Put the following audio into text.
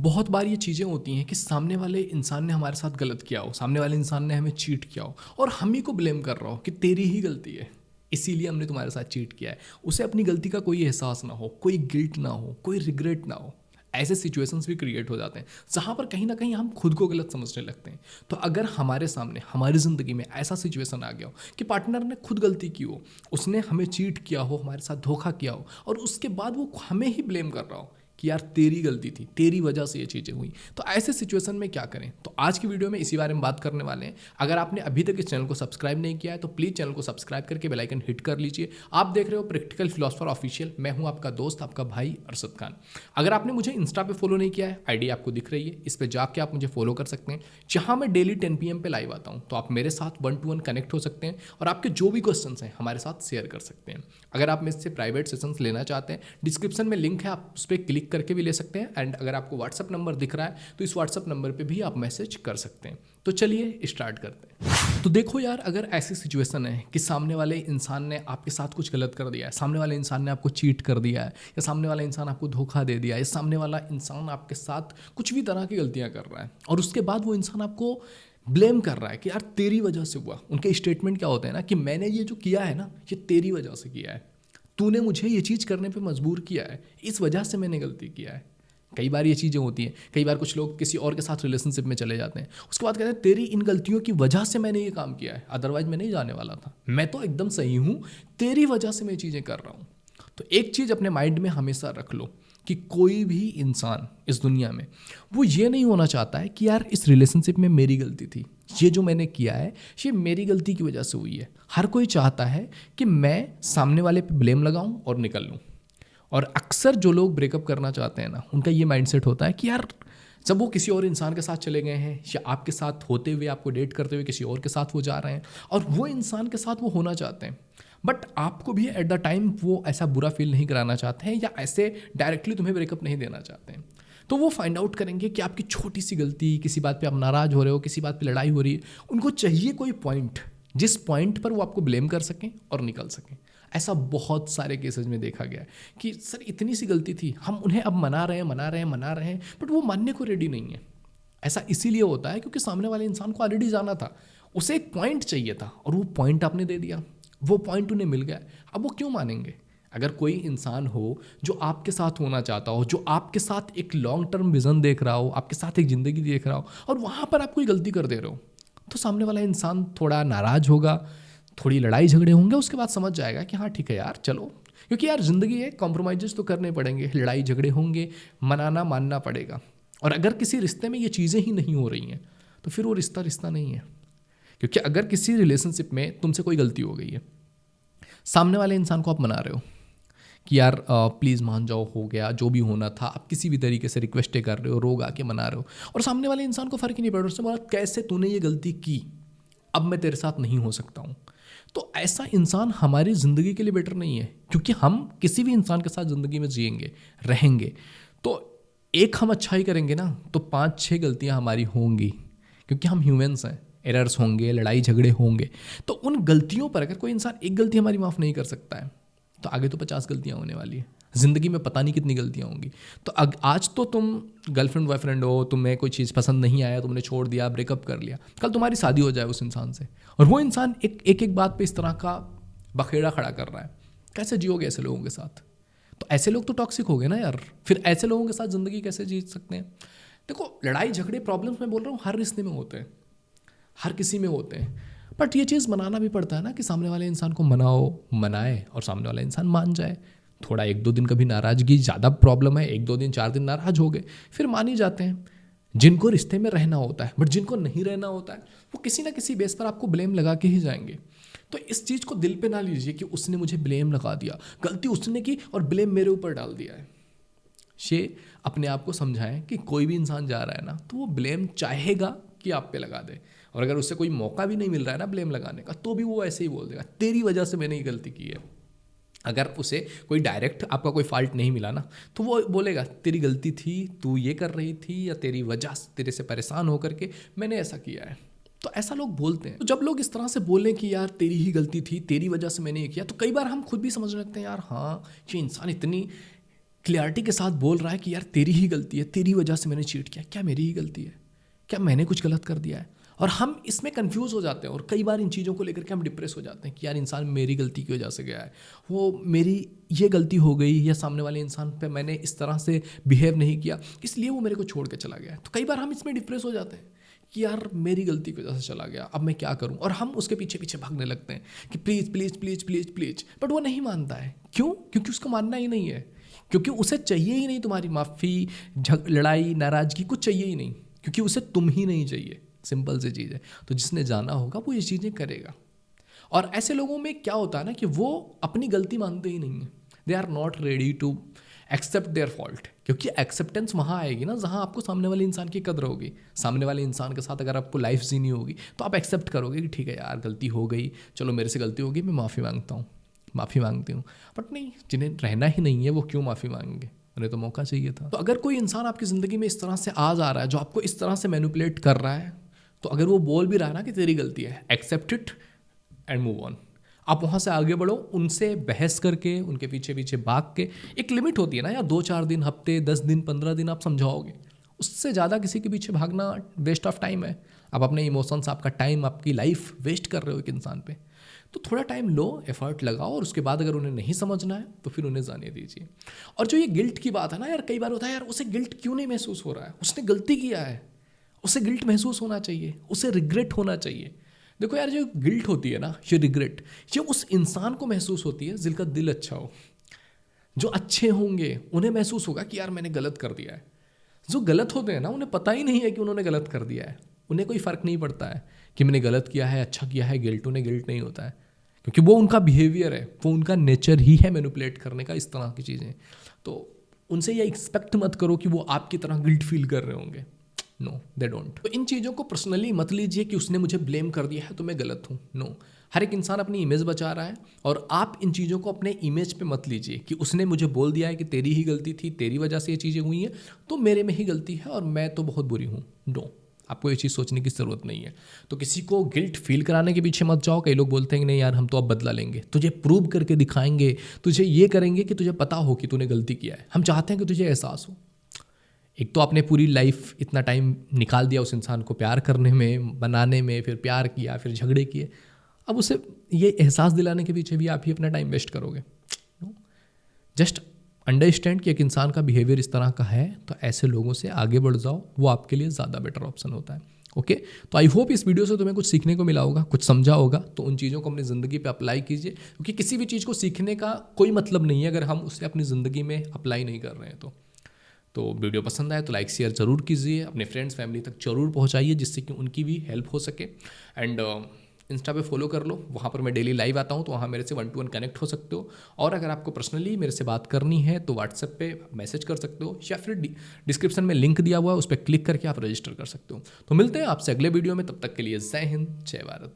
बहुत बार ये चीज़ें होती हैं कि सामने वाले इंसान ने हमारे साथ गलत किया हो, सामने वाले इंसान ने हमें चीट किया हो और हम ही को ब्लेम कर रहा हो कि तेरी ही गलती है, इसीलिए हमने तुम्हारे साथ चीट किया है। उसे अपनी गलती का कोई एहसास ना हो, कोई गिल्ट ना हो, कोई रिग्रेट ना हो। ऐसे सिचुएशंस भी क्रिएट हो जाते हैं जहाँ पर कहीं ना कहीं हम खुद को गलत समझने लगते हैं। तो अगर हमारे सामने हमारी ज़िंदगी में ऐसा सिचुएशन आ गया हो कि पार्टनर ने खुद गलती की हो, उसने हमें चीट किया हो, हमारे साथ धोखा किया हो और उसके बाद वो हमें ही ब्लेम कर रहा हो कि यार तेरी गलती थी, तेरी वजह से ये चीज़ें हुई, तो ऐसे सिचुएशन में क्या करें? तो आज की वीडियो में इसी बारे में बात करने वाले हैं। अगर आपने अभी तक इस चैनल को सब्सक्राइब नहीं किया है तो प्लीज़ चैनल को सब्सक्राइब करके बेल आइकन हिट कर लीजिए। आप देख रहे हो प्रैक्टिकल फिलोसफर ऑफिशियल, मैं हूं आपका दोस्त, आपका भाई अरशद खान। अगर आपने मुझे इंस्टा पे फॉलो नहीं किया है, आईडी आपको दिख रही है, इस पर जाके आप मुझे फॉलो कर सकते हैं, जहां मैं डेली 10 PM पे लाइव आता हूं। तो आप मेरे साथ 1 to 1 कनेक्ट हो सकते हैं और आपके जो भी क्वेश्चंस हैं हमारे साथ शेयर कर सकते हैं। अगर आप मेरे से प्राइवेट सेशंस लेना चाहते हैं, डिस्क्रिप्शन में लिंक है, आप उस पर क्लिक करके भी ले सकते हैं। एंड अगर आपको व्हाट्सअप नंबर दिख रहा है तो इस व्हाट्सअप नंबर पे भी आप मैसेज कर सकते हैं। तो चलिए स्टार्ट करते हैं। तो देखो यार, अगर ऐसी सिचुएशन है कि सामने वाले इंसान ने आपके साथ कुछ गलत कर दिया है, सामने वाले इंसान ने आपको चीट कर दिया है, या सामने वाला इंसान आपको धोखा दे दिया है, या सामने वाला इंसान आपके साथ कुछ भी तरह की गलतियां कर रहा है और उसके बाद वो इंसान आपको ब्लेम कर रहा है कि यार तेरी वजह से हुआ। उनके स्टेटमेंट क्या होते हैं ना कि मैंने ये जो किया है ना, ये तेरी वजह से किया है, तूने मुझे ये चीज़ करने पे मजबूर किया है, इस वजह से मैंने गलती किया है। कई बार ये चीज़ें होती हैं। कई बार कुछ लोग किसी और के साथ रिलेशनशिप में चले जाते हैं, उसके बाद कहते हैं तेरी इन गलतियों की वजह से मैंने ये काम किया है, अदरवाइज मैं नहीं जाने वाला था, मैं तो एकदम सही हूँ, तेरी वजह से मैं ये चीज़ें कर रहा हूँ। तो एक चीज़ अपने माइंड में हमेशा रख लो कि कोई भी इंसान इस दुनिया में वो ये नहीं होना चाहता है कि यार इस रिलेशनशिप में मेरी गलती थी, ये जो मैंने किया है ये मेरी गलती की वजह से हुई है। हर कोई चाहता है कि मैं सामने वाले पे ब्लेम लगाऊं और निकल लूं। और अक्सर जो लोग ब्रेकअप करना चाहते हैं ना, उनका ये माइंडसेट होता है कि यार जब वो किसी और इंसान के साथ चले गए हैं या आपके साथ होते हुए, आपको डेट करते हुए किसी और के साथ वो जा रहे हैं और वो इंसान के साथ वो होना चाहते हैं, बट आपको भी एट द टाइम वो ऐसा बुरा फील नहीं कराना चाहते हैं या ऐसे डायरेक्टली तुम्हें ब्रेकअप नहीं देना चाहते हैं। तो वो फाइंड आउट करेंगे कि आपकी छोटी सी गलती, किसी बात पे आप नाराज़ हो रहे हो, किसी बात पे लड़ाई हो रही है, उनको चाहिए कोई पॉइंट जिस पॉइंट पर वो आपको ब्लेम कर सकें और निकल सकें। ऐसा बहुत सारे केसेस में देखा गया है कि सर इतनी सी गलती थी, हम उन्हें अब मना रहे हैं, बट वो मानने को रेडी नहीं है। ऐसा इसीलिए होता है क्योंकि सामने वाले इंसान को ऑलरेडी जाना था, उसे एक पॉइंट चाहिए था और वो पॉइंट आपने दे दिया, वो पॉइंट उन्हें मिल गया। अब वो क्यों मानेंगे? अगर कोई इंसान हो जो आपके साथ होना चाहता हो, जो आपके साथ एक लॉन्ग टर्म विजन देख रहा हो, आपके साथ एक ज़िंदगी देख रहा हो और वहाँ पर आप कोई गलती कर दे रहे हो, तो सामने वाला इंसान थोड़ा नाराज़ होगा, थोड़ी लड़ाई झगड़े होंगे, उसके बाद समझ जाएगा कि हाँ ठीक है यार चलो, क्योंकि यार ज़िंदगी है, कॉम्प्रोमाइज़ तो करने पड़ेंगे, लड़ाई झगड़े होंगे, मनाना मानना पड़ेगा। और अगर किसी रिश्ते में ये चीज़ें ही नहीं हो रही हैं तो फिर वो रिश्ता रिश्ता नहीं है। क्योंकि अगर किसी रिलेशनशिप में तुमसे कोई गलती हो गई है, सामने वाले इंसान को आप मना रहे हो कि यार प्लीज़ मान जाओ, हो गया जो भी होना था, आप किसी भी तरीके से रिक्वेस्टें कर रहे हो, रोग आके मना रहे हो, और सामने वाले इंसान को फ़र्क ही नहीं पड़ रहा, उसने बोला कैसे तूने ये गलती की, अब मैं तेरे साथ नहीं हो सकता हूँ। तो ऐसा इंसान हमारी ज़िंदगी के लिए बेटर नहीं है, क्योंकि हम किसी भी इंसान के साथ ज़िंदगी में जिएंगे, रहेंगे, तो एक हम अच्छा ही करेंगे ना, तो 5-6 गलतियाँ हमारी होंगी, क्योंकि हम ह्यूमंस हैं, एरर्स होंगे, लड़ाई झगड़े होंगे। तो उन गलतियों पर अगर कोई इंसान एक गलती हमारी माफ़ नहीं कर सकता है, तो आगे तो 50 गलतियाँ होने वाली है, ज़िंदगी में पता नहीं कितनी गलतियाँ होंगी। तो आज तो तुम गर्लफ्रेंड बॉयफ्रेंड हो, तुम्हें कोई चीज़ पसंद नहीं आया, तुमने छोड़ दिया, ब्रेकअप कर लिया, कल तुम्हारी शादी हो जाए उस इंसान से और वो इंसान एक बात पे इस तरह का बखेड़ा खड़ा कर रहा है, कैसे जियोगे ऐसे लोगों के साथ? तो ऐसे लोग तो टॉक्सिक हो गए ना यार, फिर ऐसे लोगों के साथ ज़िंदगी कैसे जी सकते हैं? देखो, लड़ाई झगड़े प्रॉब्लम्स मैं बोल रहा हूँ हर रिश्ते में होते हैं, हर किसी में होते हैं, बट ये चीज़ मनाना भी पड़ता है ना कि सामने वाले इंसान को मनाए और सामने वाला इंसान मान जाए। थोड़ा 1-2 दिन कभी नाराज़गी ज़्यादा प्रॉब्लम है, 1-2 दिन 4 दिन नाराज़ हो गए, फिर मान ही जाते हैं। जिनको रिश्ते में रहना होता है, बट जिनको नहीं रहना होता है, वो किसी ना किसी बेस पर आपको ब्लेम लगा के ही जाएंगे। तो इस चीज़ को दिल पे ना लीजिए कि उसने मुझे ब्लेम लगा दिया, गलती उसने की और ब्लेम मेरे ऊपर डाल दिया है। ये अपने आप को समझाएं कि कोई भी इंसान जा रहा है ना, तो वो ब्लेम चाहेगा कि आप पे लगा दे, और अगर उससे कोई मौका भी नहीं मिल रहा है ना ब्लेम लगाने का, तो भी वो ऐसे ही बोल देगा तेरी वजह से मैंने ये गलती की है। अगर उसे कोई डायरेक्ट आपका कोई फॉल्ट नहीं मिला ना, तो वो बोलेगा तेरी गलती थी, तू ये कर रही थी, या तेरी वजह से, तेरे से परेशान होकर के मैंने ऐसा किया है। तो ऐसा लोग बोलते हैं। तो जब लोग इस तरह से बोलें कि यार तेरी ही गलती थी, तेरी वजह से मैंने ये किया, तो कई बार हम खुद भी समझने लगते हैं यार हाँ, ये इंसान इतनी क्लैरिटी के साथ बोल रहा है कि यार तेरी ही गलती है, तेरी वजह से मैंने चीट किया। क्या मेरी ही गलती है? क्या मैंने कुछ गलत कर दिया है? और हम इसमें कंफ्यूज हो जाते हैं और कई बार इन चीज़ों को लेकर के हम डिप्रेस हो जाते हैं कि यार इंसान मेरी गलती की वजह से गया है, वो मेरी ये गलती हो गई, या सामने वाले इंसान पे मैंने इस तरह से बिहेव नहीं किया इसलिए वो मेरे को छोड़ के चला गया है। तो कई बार हम इसमें डिप्रेस हो जाते हैं कि यार मेरी गलती की वजह से चला गया, अब मैं क्या करूं, और हम उसके पीछे पीछे भागने लगते हैं कि please please please please please. But वो नहीं मानता है। क्यों? क्योंकि उसको मानना ही नहीं है, क्योंकि उसे चाहिए ही नहीं तुम्हारी माफ़ी, लड़ाई, नाराज़गी कुछ चाहिए ही नहीं, क्योंकि उसे तुम ही नहीं चाहिए। सिंपल सी चीज़ है। तो जिसने जाना होगा वो ये चीज़ें करेगा। और ऐसे लोगों में क्या होता है ना कि वो अपनी गलती मानते ही नहीं है। They are not ready to accept their fault, क्योंकि एक्सेप्टेंस वहाँ आएगी ना जहाँ आपको सामने वाले इंसान की कदर होगी। सामने वाले इंसान के साथ अगर आपको लाइफ जीनी होगी तो आप एक्सेप्ट करोगे कि ठीक है यार गलती हो गई, चलो मेरे से गलती होगी, मैं माफ़ी मांगता हूँ, माफ़ी मांगती हूँ। बट नहीं, जिन्हें रहना ही नहीं है वो क्यों माफ़ी मांगेंगे? उन्हें तो मौका चाहिए था। तो अगर कोई इंसान आपकी ज़िंदगी में इस तरह से आ जा रहा है, जो आपको इस तरह से मैनिपुलेट कर रहा है, तो अगर वो बोल भी रहा है ना कि तेरी गलती है, accept it and move on. आप वहाँ से आगे बढ़ो, उनसे बहस करके, उनके पीछे पीछे भाग के। एक लिमिट होती है ना यार, 2-4 दिन, हफ्ते, 10 दिन, 15 दिन आप समझाओगे, उससे ज़्यादा किसी के पीछे भागना वेस्ट ऑफ टाइम है। आप अपने इमोशंस, आपका टाइम, आपकी लाइफ वेस्ट कर रहे हो एक इंसान पे। तो थोड़ा टाइम लो, एफर्ट लगाओ, और उसके बाद अगर उन्हें नहीं समझना है तो फिर उन्हें जाने दीजिए। और जो ये गिल्ट की बात है ना यार, कई बार होता है यार उसे गिल्ट क्यों नहीं महसूस हो रहा है, उसने गलती किया है, उसे गिल्ट महसूस होना चाहिए, उसे रिग्रेट होना चाहिए। देखो यार, जो गिल्ट होती है ना, ये रिग्रेट, ये उस इंसान को महसूस होती है जिनका दिल अच्छा हो। जो अच्छे होंगे उन्हें महसूस होगा कि यार मैंने गलत कर दिया है। जो गलत होते हैं ना, उन्हें पता ही नहीं है कि उन्होंने गलत कर दिया है। उन्हें कोई फ़र्क नहीं पड़ता है कि मैंने गलत किया है, अच्छा किया है, गिल्ट, उन्हें गिल्ट नहीं होता है, क्योंकि वो उनका बिहेवियर है, वो उनका नेचर ही है मैनिपुलेट करने का, इस तरह की चीज़ें। तो उनसे ये एक्सपेक्ट मत करो कि वो आपकी तरह गिल्ट फील कर रहे होंगे। No, they don't. तो इन चीज़ों को पर्सनली मत लीजिए कि उसने मुझे ब्लेम कर दिया है तो मैं गलत हूँ। नो, हर एक इंसान अपनी इमेज बचा रहा है, और आप इन चीज़ों को अपने इमेज पे मत लीजिए कि उसने मुझे बोल दिया है कि तेरी ही गलती थी, तेरी वजह से ये चीज़ें हुई हैं, तो मेरे में ही गलती है और मैं तो बहुत बुरी हूँ। नो, आपको ये चीज़ सोचने की ज़रूरत नहीं है। तो किसी को गिल्ट फील कराने के पीछे मत जाओ। कई लोग बोलते हैं कि नहीं यार हम तो अब बदला लेंगे, तुझे प्रूव करके दिखाएंगे, तुझे ये करेंगे कि तुझे पता हो कि तूने गलती किया है। हम चाहते हैं कि तुझे एहसास हो। एक तो आपने पूरी लाइफ इतना टाइम निकाल दिया उस इंसान को प्यार करने में, बनाने में, फिर प्यार किया, फिर झगड़े किए, अब उसे ये एहसास दिलाने के पीछे भी आप ही अपना टाइम वेस्ट करोगे। जस्ट अंडरस्टैंड कि एक इंसान का बिहेवियर इस तरह का है, तो ऐसे लोगों से आगे बढ़ जाओ, वो आपके लिए ज़्यादा बेटर ऑप्शन होता है। ओके, तो आई होप इस वीडियो से तुम्हें कुछ सीखने को मिला होगा, कुछ समझा होगा। तो उन चीज़ों को अपनी ज़िंदगी पे अप्लाई कीजिए, क्योंकि किसी भी चीज़ को सीखने का कोई मतलब नहीं है अगर हम उसे अपनी ज़िंदगी में अप्लाई नहीं कर रहे हैं। तो वीडियो पसंद आए तो लाइक शेयर ज़रूर कीजिए, अपने फ्रेंड्स फैमिली तक ज़रूर पहुंचाइए, जिससे कि उनकी भी हेल्प हो सके। एंड इंस्टा पे फॉलो कर लो, वहाँ पर मैं डेली लाइव आता हूँ, तो वहाँ मेरे से 1-to-1 कनेक्ट हो सकते हो। और अगर आपको पर्सनली मेरे से बात करनी है तो व्हाट्सएप पे मैसेज कर सकते हो, या फिर डिस्क्रिप्शन में लिंक दिया हुआ है, उस पर क्लिक करके आप रजिस्टर कर सकते हो। तो मिलते हैं आपसे अगले वीडियो में, तब तक के लिए जय हिंद, जय भारत।